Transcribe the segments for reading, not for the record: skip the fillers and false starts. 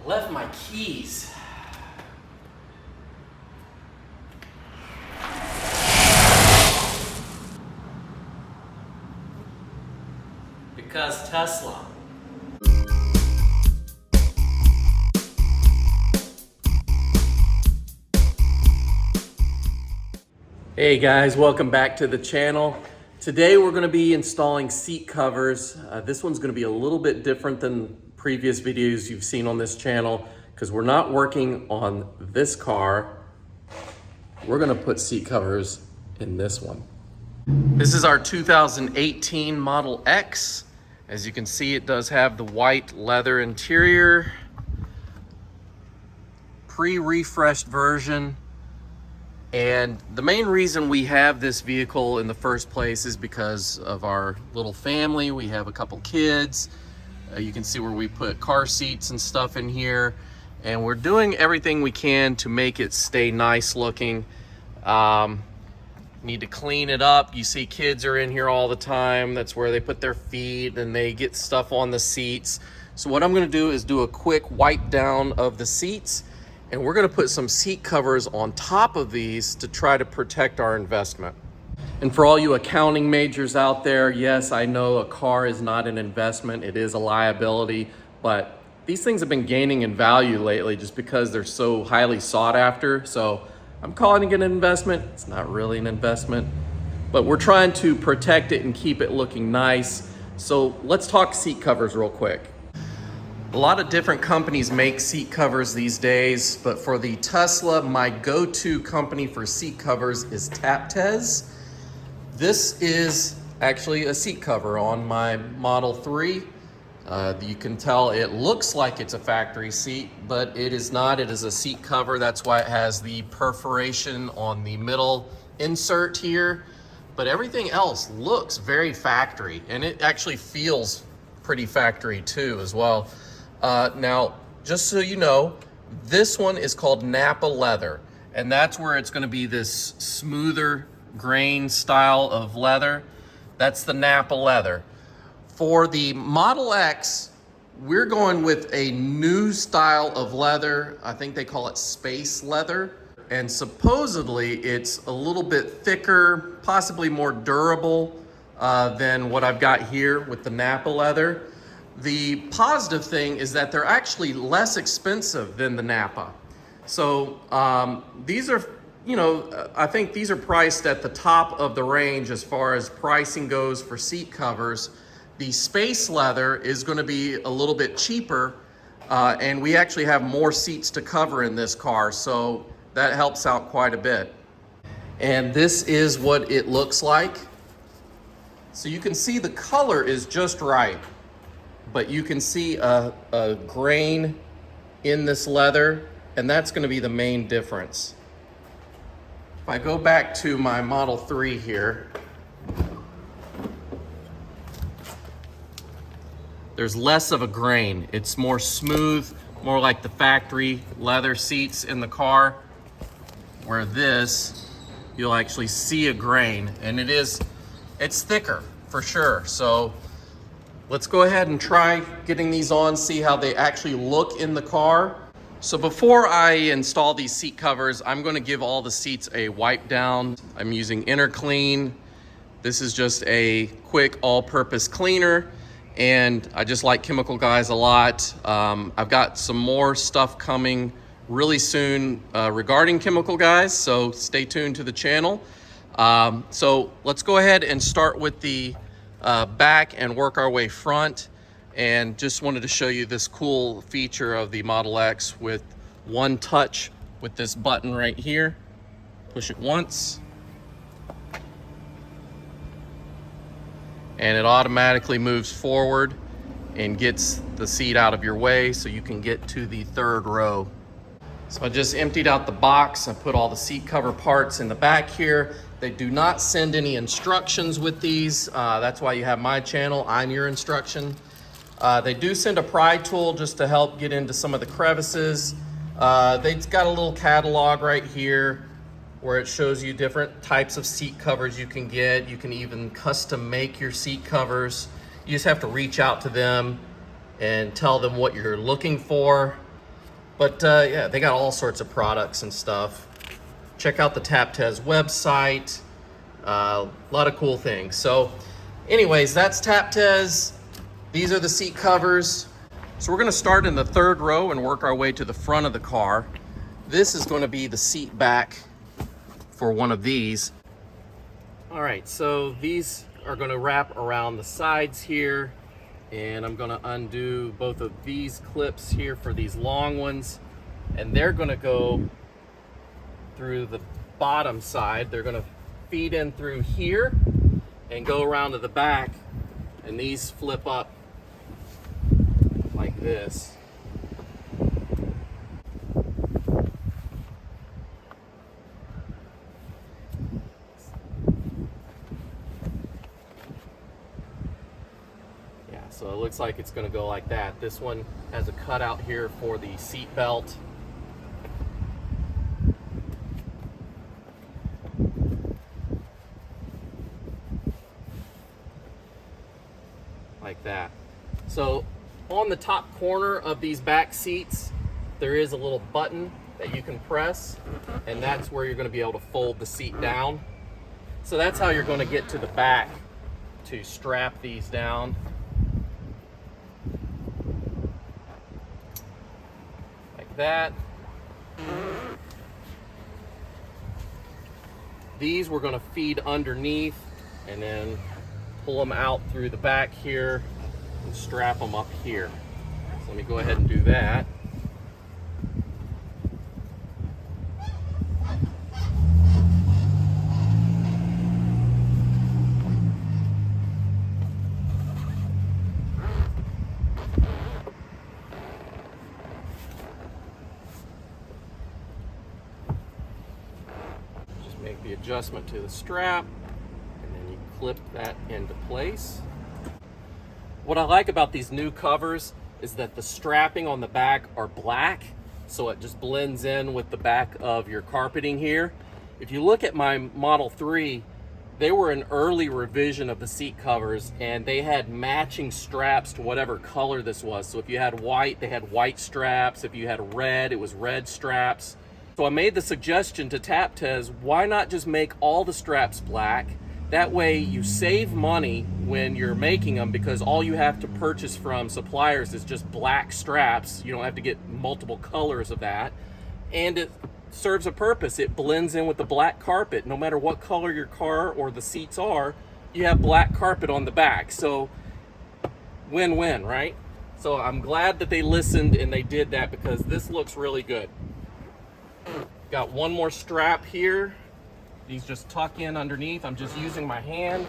left my keys. Because Tesla. Hey guys, welcome back to the channel. Today we're going to be installing seat covers. This one's going to be a little bit different than previous videos you've seen on this channel because we're not working on this car. We're going to put seat covers in this one. This is our 2018 Model X. As you can see, it does have the white leather interior, pre-refreshed version. And the main reason we have this vehicle in the first place is because of our little family. We have a couple kids. You can see where we put car seats and stuff in here. And we're doing everything we can to make it stay nice looking. Need to clean it up. You see kids are in here all the time. That's where they put their feet and they get stuff on the seats. So what I'm gonna do is do a quick wipe down of the seats, and we're gonna put some seat covers on top of these to try to protect our investment. And for all you accounting majors out there, yes, I know a car is not an investment, it is a liability, but these things have been gaining in value lately just because they're so highly sought after. So I'm calling it an investment. It's not really an investment, but we're trying to protect it and keep it looking nice. So let's talk seat covers real quick. A lot of different companies make seat covers these days, but for the Tesla, my go-to company for seat covers is Taptes. This is actually a seat cover on my Model 3. You can tell it looks like it's a factory seat, but it is not. It is a seat cover. That's why it has the perforation on the middle insert here. But everything else looks very factory, and it actually feels pretty factory too as well. Now, just so you know, this one is called Napa leather, and that's where it's going to be this smoother grain style of leather. That's the Napa leather. For the Model X, we're going with a new style of leather. I think they call it space leather. And supposedly it's a little bit thicker, possibly more durable than what I've got here with the Napa leather. The positive thing is that they're actually less expensive than the Napa. So these are, I think these are priced at the top of the range as far as pricing goes for seat covers. The space leather is going to be a little bit cheaper, and we actually have more seats to cover in this car, so that helps out quite a bit. And this is what it looks like. So you can see the color is just right, but you can see a grain in this leather, and that's going to be the main difference. If I go back to my Model 3 here, there's less of a grain. It's more smooth, more like the factory leather seats in the car, where this, you'll actually see a grain, and it's thicker for sure. So let's go ahead and try getting these on, see how they actually look in the car. So before I install these seat covers, I'm gonna give all the seats a wipe down. I'm using Inner Clean. This is just a quick all-purpose cleaner, and I just like Chemical Guys a lot. I've got some more stuff coming really soon regarding Chemical Guys, so stay tuned to the channel. So let's go ahead and start with the back and work our way front. And just wanted to show you this cool feature of the Model X with one touch with this button right here. Push it once, and it automatically moves forward and gets the seat out of your way so you can get to the third row. So I just emptied out the box. I put all the seat cover parts in the back here. They do not send any instructions with these. That's why you have my channel. I'm your instruction. They do send a pry tool just to help get into some of the crevices. They've got a little catalog right here where it shows you different types of seat covers you can get. You can even custom make your seat covers. You just have to reach out to them and tell them what you're looking for. But yeah, they got all sorts of products and stuff. Check out the Taptes website. A lot of cool things. So anyways, that's Taptes. These are the seat covers. So we're gonna start in the third row and work our way to the front of the car. This is gonna be the seat back for one of these. All right, so these are gonna wrap around the sides here, and I'm gonna undo both of these clips here for these long ones, and they're gonna go through the bottom side. They're gonna feed in through here and go around to the back, and these flip up like this. Yeah, so it looks like it's gonna go like that. This one has a cutout here for the seat belt. Like that. So on the top corner of these back seats, there is a little button that you can press, and that's where you're going to be able to fold the seat down. So that's how you're going to get to the back to strap these down. Like that. These we're going to feed underneath and then pull them out through the back here and strap them up here. So let me go ahead and do that. Just make the adjustment to the strap, and then you clip that into place. What I like about these new covers is that the strapping on the back are black, so it just blends in with the back of your carpeting here. If you look at my Model 3, they were an early revision of the seat covers, and they had matching straps to whatever color this was. So if you had white, they had white straps. If you had red, it was red straps. So I made the suggestion to Taptes, why not just make all the straps black? That way you save money when you're making them, because all you have to purchase from suppliers is just black straps. You don't have to get multiple colors of that. And it serves a purpose. It blends in with the black carpet. No matter what color your car or the seats are, you have black carpet on the back. So win-win, right? So I'm glad that they listened and they did that, because this looks really good. Got one more strap here. These just tuck in underneath. I'm just using my hand.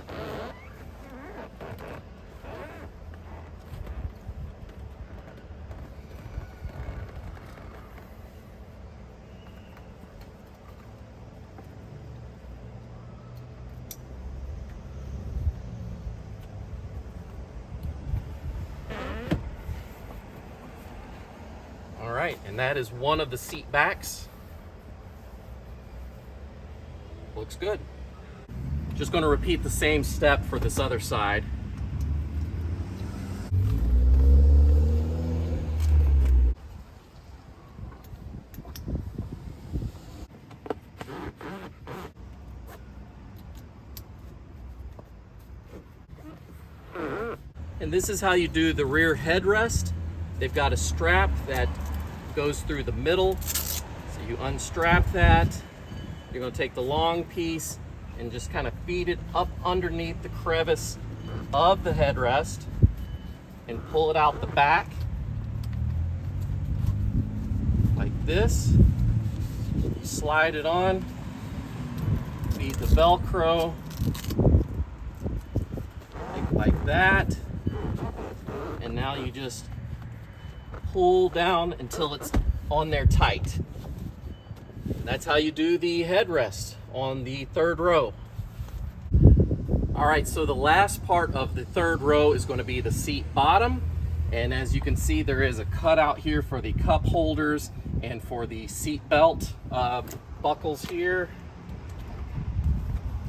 All right, and that is one of the seat backs. Looks good. Just going to repeat the same step for this other side. And this is how you do the rear headrest. They've got a strap that goes through the middle. So you unstrap that. You're going to take the long piece and just kind of feed it up underneath the crevice of the headrest and pull it out the back like this. Slide it on, feed the Velcro like that, and now you just pull down until it's on there tight. That's how you do the headrest on the third row. All right, so the last part of the third row is going to be the seat bottom. And as you can see, there is a cutout here for the cup holders and for the seat belt buckles here.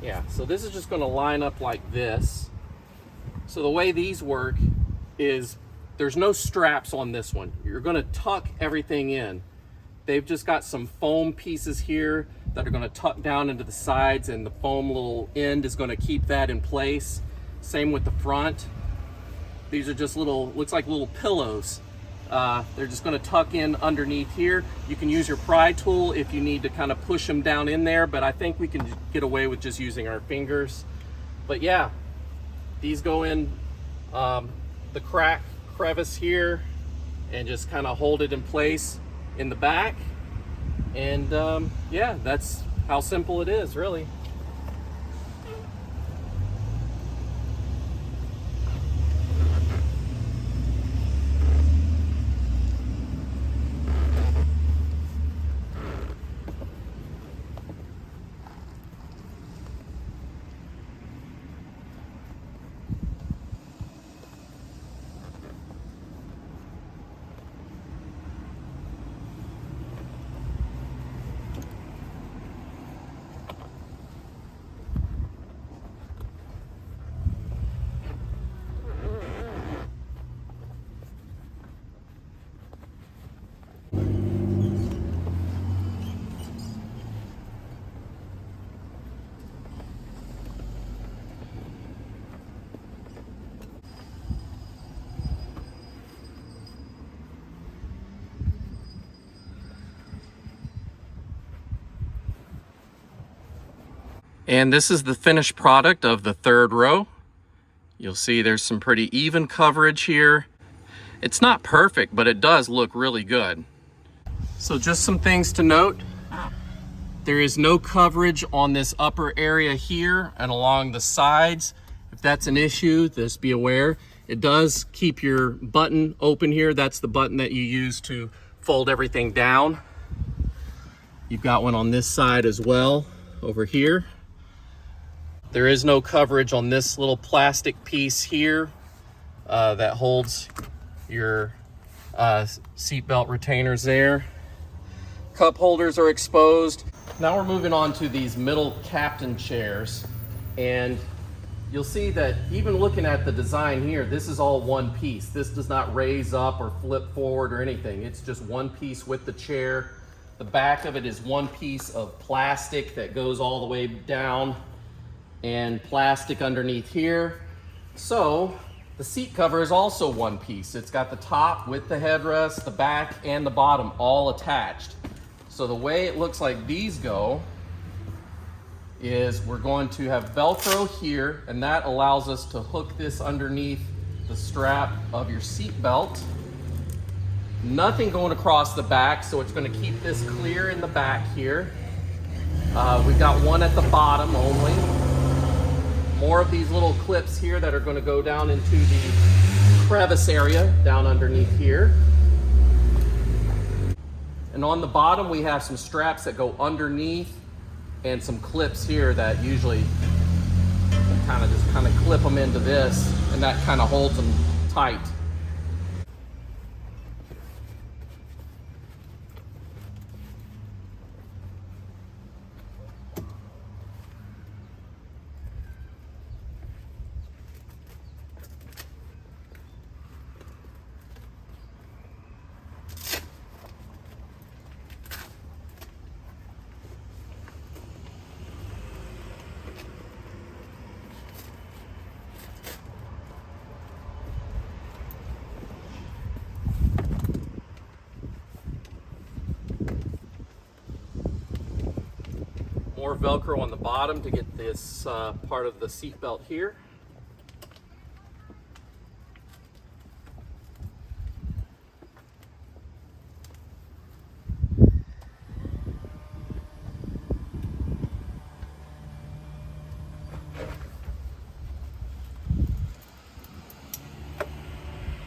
Yeah, so this is just going to line up like this. So the way these work is there's no straps on this one. You're going to tuck everything in. They've just got some foam pieces here that are going to tuck down into the sides, and the foam little end is going to keep that in place. Same with the front. These are just little, looks like little pillows. They're just going to tuck in underneath here. You can use your pry tool if you need to kind of push them down in there, but I think we can get away with just using our fingers. But yeah, these go in the crevice here and just kind of hold it in place in the back. And yeah, that's how simple it is, really. And this is the finished product of the third row. You'll see there's some pretty even coverage here. It's not perfect, but it does look really good. So just some things to note. There is no coverage on this upper area here and along the sides. If that's an issue, just be aware. It does keep your button open here. That's the button that you use to fold everything down. You've got one on this side as well, over here. There is no coverage on this little plastic piece here that holds your seatbelt retainers there. Cup holders are exposed. Now we're moving on to these middle captain chairs, and you'll see that even looking at the design here, this is all one piece. This does not raise up or flip forward or anything. It's just one piece with the chair. The back of it is one piece of plastic that goes all the way down, and plastic underneath here. So the seat cover is also one piece. It's got the top with the headrest, the back and the bottom all attached. So the way it looks like these go is we're going to have Velcro here, and that allows us to hook this underneath the strap of your seat belt. Nothing going across the back, so it's going to keep this clear in the back here. We've got one at the bottom only. More of these little clips here that are going to go down into the crevice area down underneath here. And on the bottom we have some straps that go underneath and some clips here that usually kind of clip them into this, and that kind of holds them tight. More Velcro on the bottom to get this part of the seat belt here.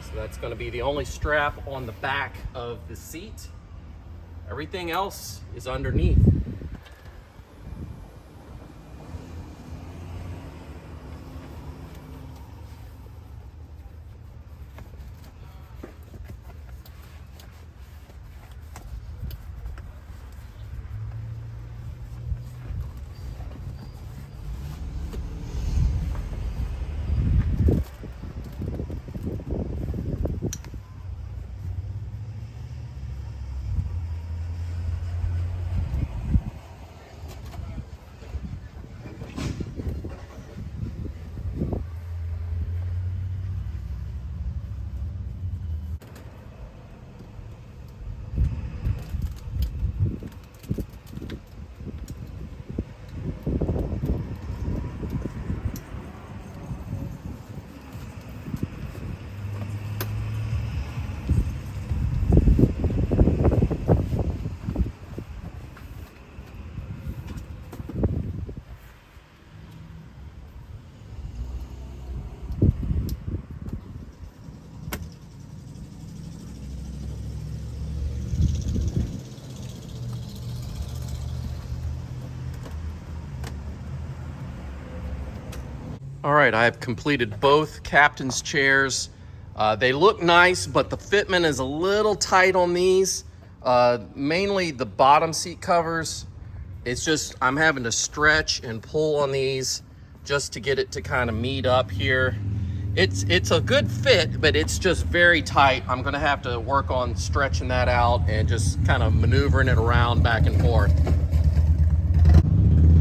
So that's going to be the only strap on the back of the seat. Everything else is underneath. All right, I have completed both captain's chairs. They look nice, but the fitment is a little tight on these. Mainly the bottom seat covers. It's just, I'm having to stretch and pull on these just to get it to kind of meet up here. It's a good fit, but it's just very tight. I'm gonna have to work on stretching that out and just kind of maneuvering it around back and forth.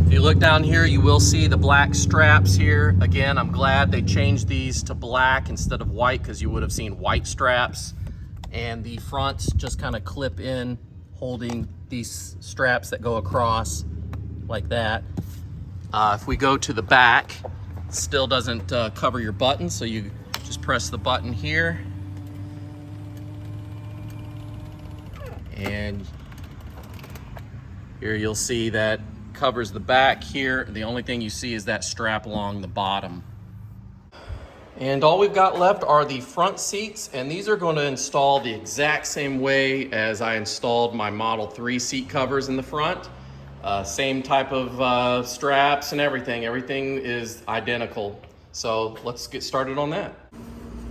If you look down here, you will see the black straps here. Again, I'm glad they changed these to black instead of white, because you would have seen white straps. And the fronts just kind of clip in, holding these straps that go across like that. If we go to the back, it still doesn't cover your button, so you just press the button here. And here you'll see that covers the back here. The only thing you see is that strap along the bottom. And all we've got left are the front seats, and these are going to install the exact same way as I installed my Model 3 seat covers in the front. Same type of straps and everything. Everything is identical. So let's get started on that.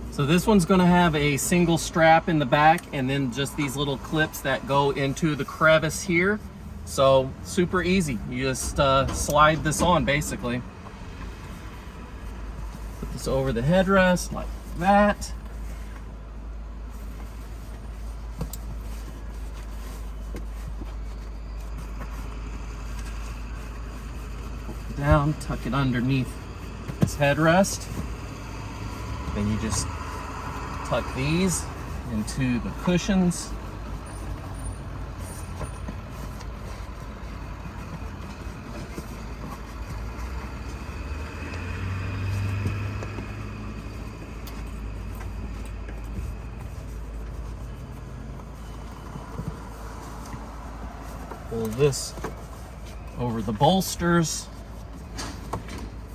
So this one's going to have a single strap in the back, and then just these little clips that go into the crevice here. So super easy. You just slide this on basically. Put this over the headrest like that. Pull it down, tuck it underneath this headrest. Then you just tuck these into the cushions. Pull this over the bolsters,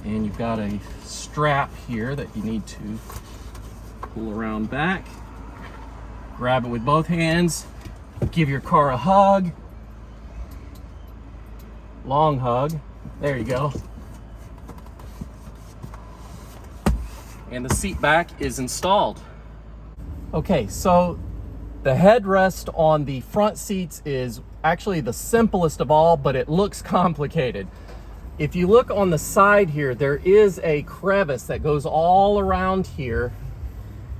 and you've got a strap here that you need to pull around back. Grab it with both hands, give your car a hug, long hug, there you go. And the seat back is installed. Okay, so the headrest on the front seats is actually the simplest of all, but it looks complicated. If you look on the side here, there is a crevice that goes all around here,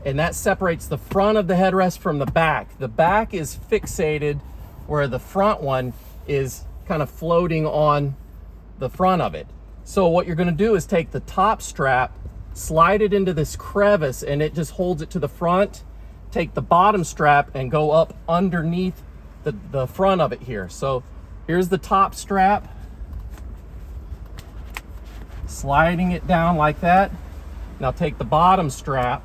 and that separates the front of the headrest from the back. The back is fixated where the front one is kind of floating on the front of it. So what you're going to do is take the top strap, slide it into this crevice, and it just holds it to the front. Take the bottom strap and go up underneath the front of it here. So here's the top strap, sliding it down like that. Now take the bottom strap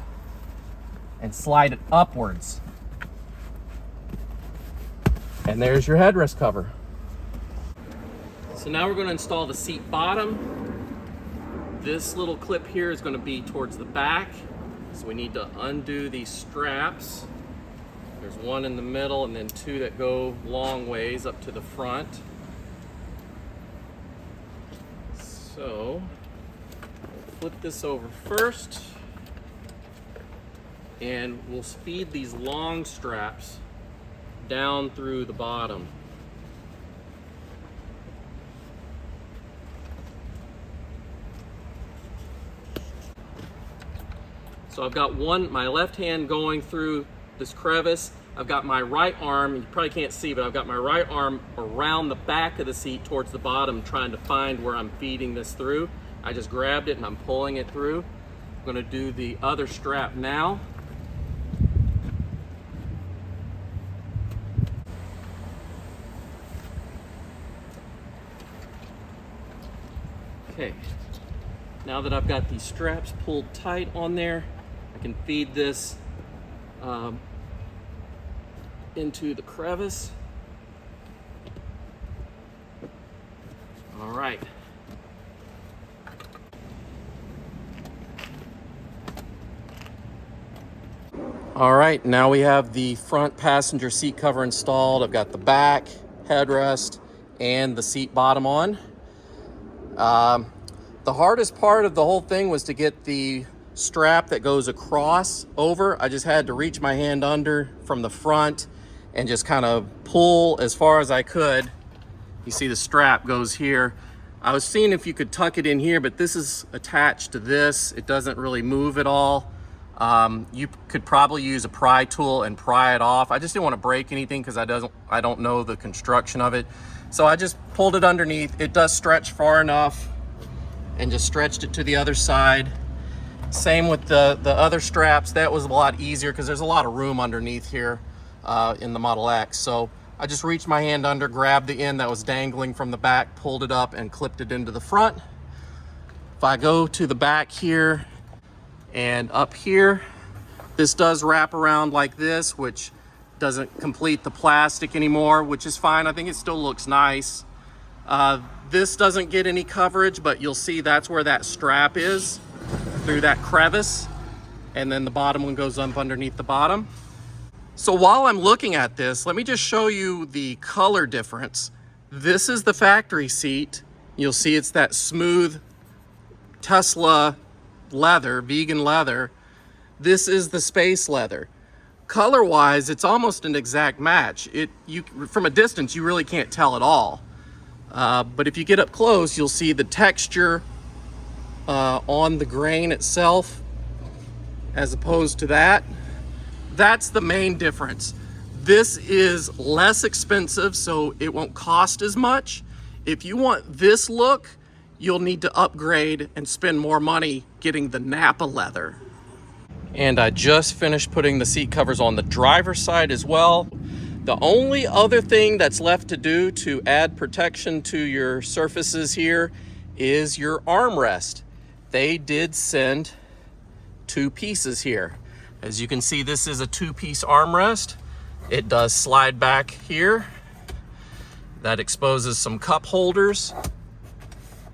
and slide it upwards. And there's your headrest cover. So now we're going to install the seat bottom. This little clip here is going to be towards the back. So we need to undo these straps. There's one in the middle and then two that go long ways up to the front. So we'll flip this over first, and we'll feed these long straps down through the bottom. So I've got my left hand going through this crevice. I've got my right arm, you probably can't see, but I've got my right arm around the back of the seat towards the bottom, trying to find where I'm feeding this through. I just grabbed it and I'm pulling it through. I'm gonna do the other strap now. Okay, now that I've got these straps pulled tight on there, I can feed this into the crevice. All right. All right, now we have the front passenger seat cover installed. I've got the back, headrest, and the seat bottom on. The hardest part of the whole thing was to get the strap that goes across over. I just had to reach my hand under from the front and just kind of pull as far as I could. You see the strap goes here. I was seeing if you could tuck it in here, but this is attached to this. It doesn't really move at all. You could probably use a pry tool and pry it off. I just didn't want to break anything because I don't know the construction of it. So I just pulled it underneath. It does stretch far enough, and just stretched it to the other side. Same with the other straps. That was a lot easier because there's a lot of room underneath here in the Model X. So I just reached my hand under, grabbed the end that was dangling from the back, pulled it up and clipped it into the front. If I go to the back here and up here, this does wrap around like this, which doesn't complete the plastic anymore, which is fine. I think it still looks nice. This doesn't get any coverage, but you'll see that's where that strap is, through that crevice. And then the bottom one goes up underneath the bottom. So while I'm looking at this, let me just show you the color difference. This is the factory seat. You'll see it's that smooth Tesla leather, vegan leather. This is the space leather. Color-wise, it's almost an exact match. From a distance, you really can't tell at all. But if you get up close, you'll see the texture on the grain itself as opposed to that. That's the main difference. This is less expensive, so it won't cost as much. If you want this look, you'll need to upgrade and spend more money getting the Napa leather. And I just finished putting the seat covers on the driver's side as well. The only other thing that's left to do to add protection to your surfaces here is your armrest. They did send 2 pieces here. As you can see, this is a 2-piece armrest. It does slide back here. That exposes some cup holders.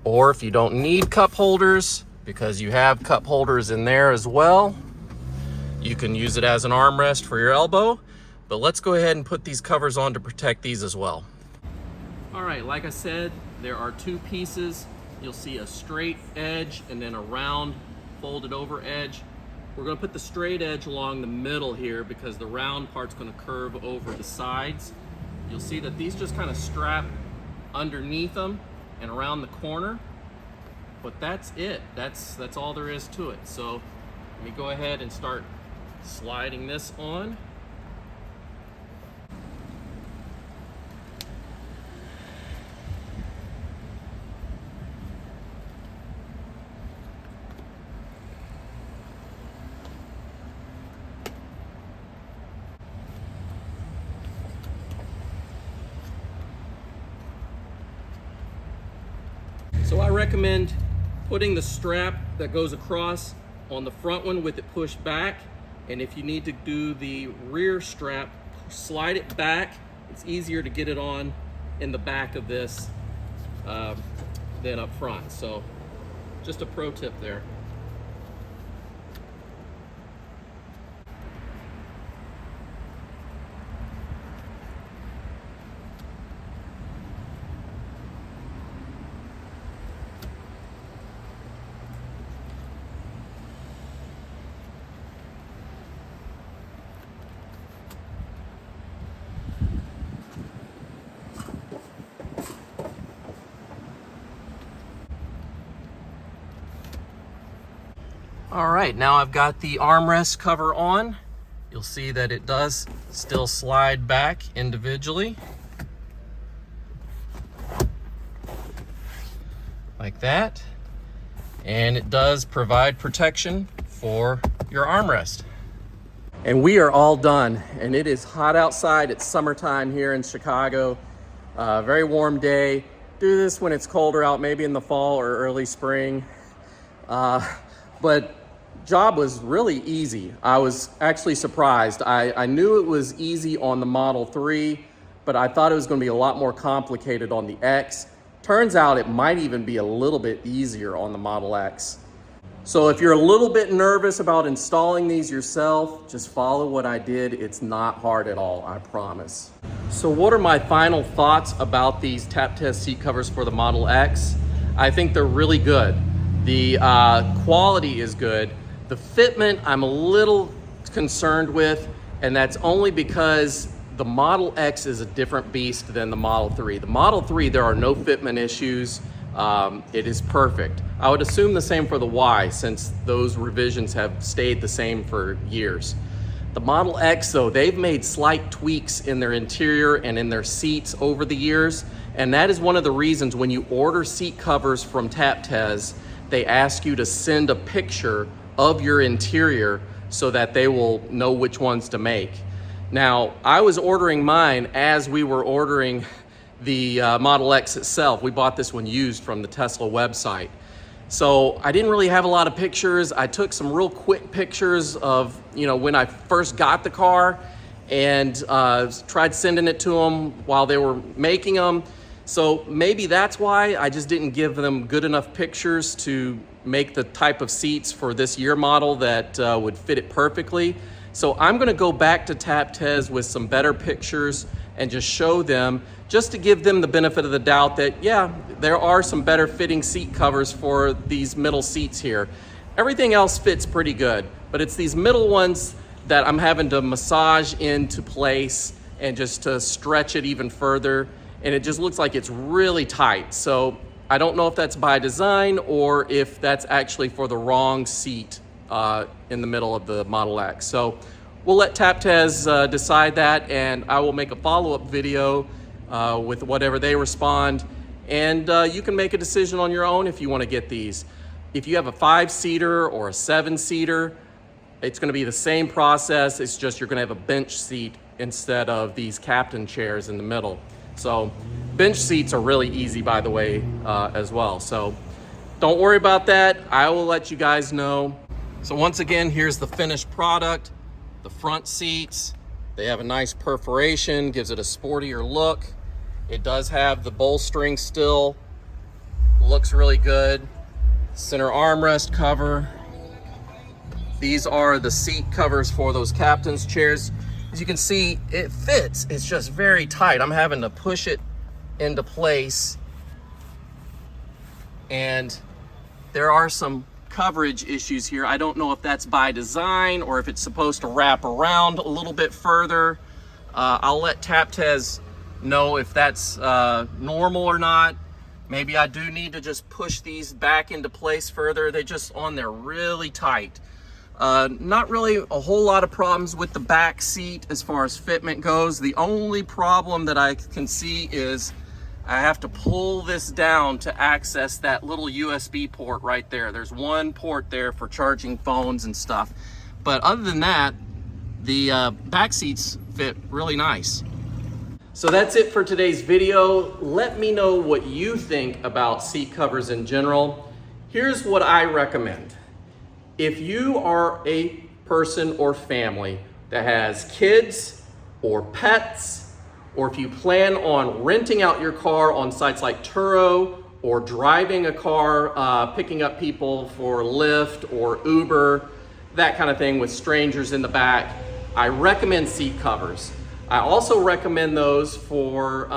Or if you don't need cup holders, because you have cup holders in there as well, you can use it as an armrest for your elbow. But let's go ahead and put these covers on to protect these as well. All right, like I said, there are 2 pieces. You'll see a straight edge and then a round folded over edge. We're gonna put the straight edge along the middle here because the round part's gonna curve over the sides. You'll see that these just kind of strap underneath them and around the corner, but that's it. That's all there is to it. So let me go ahead and start sliding this on. So I recommend putting the strap that goes across on the front one with it pushed back. And if you need to do the rear strap, slide it back. It's easier to get it on in the back of this than up front. So just a pro tip there. All right, now I've got the armrest cover on. You'll see that it does still slide back individually. Like that. And it does provide protection for your armrest. And we are all done, and it is hot outside. It's summertime here in Chicago. Very warm day. Do this when it's colder out, maybe in the fall or early spring. But job was really easy. I was actually surprised. I knew it was easy on the Model 3, but I thought it was going to be a lot more complicated on the X. Turns out it might even be a little bit easier on the Model X. So if you're a little bit nervous about installing these yourself, just follow what I did. It's not hard at all, I promise. So what are my final thoughts about these Taptes seat covers for the Model X? I think they're really good. The quality is good. The fitment I'm a little concerned with, and that's only because the Model X is a different beast than the Model 3. The Model 3, there are no fitment issues. It is perfect. I would assume the same for the Y, since those revisions have stayed the same for years. The Model X, though, they've made slight tweaks in their interior and in their seats over the years, and that is one of the reasons when you order seat covers from Taptes, they ask you to send a picture of your interior so that they will know which ones to make. Now, I was ordering mine as we were ordering the Model X itself. We bought this one used from the Tesla website. So I didn't really have a lot of pictures. I took some real quick pictures of, when I first got the car, and tried sending it to them while they were making them. So maybe that's why I just didn't give them good enough pictures to make the type of seats for this year model that would fit it perfectly. So I'm gonna go back to Taptes with some better pictures and just show them, just to give them the benefit of the doubt that, yeah, there are some better fitting seat covers for these middle seats here. Everything else fits pretty good, but it's these middle ones that I'm having to massage into place and just to stretch it even further. And it just looks like it's really tight. So I don't know if that's by design or if that's actually for the wrong seat in the middle of the Model X. So we'll let Taptes decide that, and I will make a follow-up video with whatever they respond. And you can make a decision on your own if you want to get these. If you have a 5-seater or a 7-seater, it's going to be the same process. It's just you're going to have a bench seat instead of these captain chairs in the middle. So bench seats are really easy, by the way, as well. So don't worry about that. I will let you guys know. So once again, here's the finished product. The front seats, they have a nice perforation, gives it a sportier look. It does have the bolstering still, looks really good. Center armrest cover. These are the seat covers for those captain's chairs. As you can see, it fits. It's just very tight. I'm having to push it into place. And there are some coverage issues here. I don't know if that's by design or if it's supposed to wrap around a little bit further. I'll let Taptes know if that's normal or not. Maybe I do need to just push these back into place further. They're just on there really tight. Not really a whole lot of problems with the back seat as far as fitment goes. The only problem that I can see is I have to pull this down to access that little USB port right there. There's one port there for charging phones and stuff. But other than that, the back seats fit really nice. So that's it for today's video. Let me know what you think about seat covers in general. Here's what I recommend. If you are a person or family that has kids or pets, or if you plan on renting out your car on sites like Turo, or driving a car, picking up people for Lyft or Uber, that kind of thing with strangers in the back, I recommend seat covers. I also recommend those for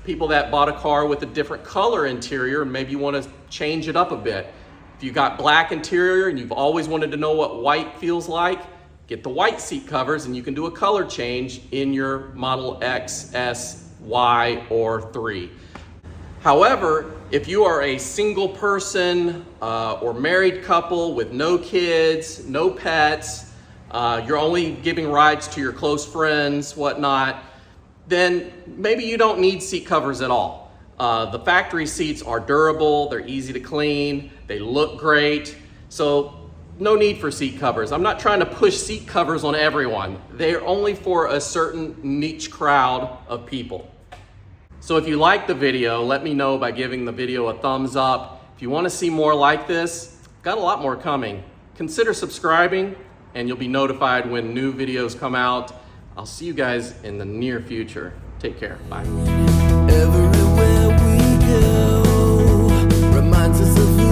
people that bought a car with a different color interior and maybe you want to change it up a bit. If you got black interior and you've always wanted to know what white feels like, get the white seat covers and you can do a color change in your Model X, S, Y, or 3. However, if you are a single person or married couple with no kids, no pets, you're only giving rides to your close friends, whatnot, then maybe you don't need seat covers at all. The factory seats are durable, they're easy to clean, they look great, so no need for seat covers. I'm not trying to push seat covers on everyone. They're only for a certain niche crowd of people. So if you like the video, let me know by giving the video a thumbs up. If you want to see more like this, got a lot more coming. Consider subscribing and you'll be notified when new videos come out. I'll see you guys in the near future. Take care. Bye. Everywhere we go reminds us of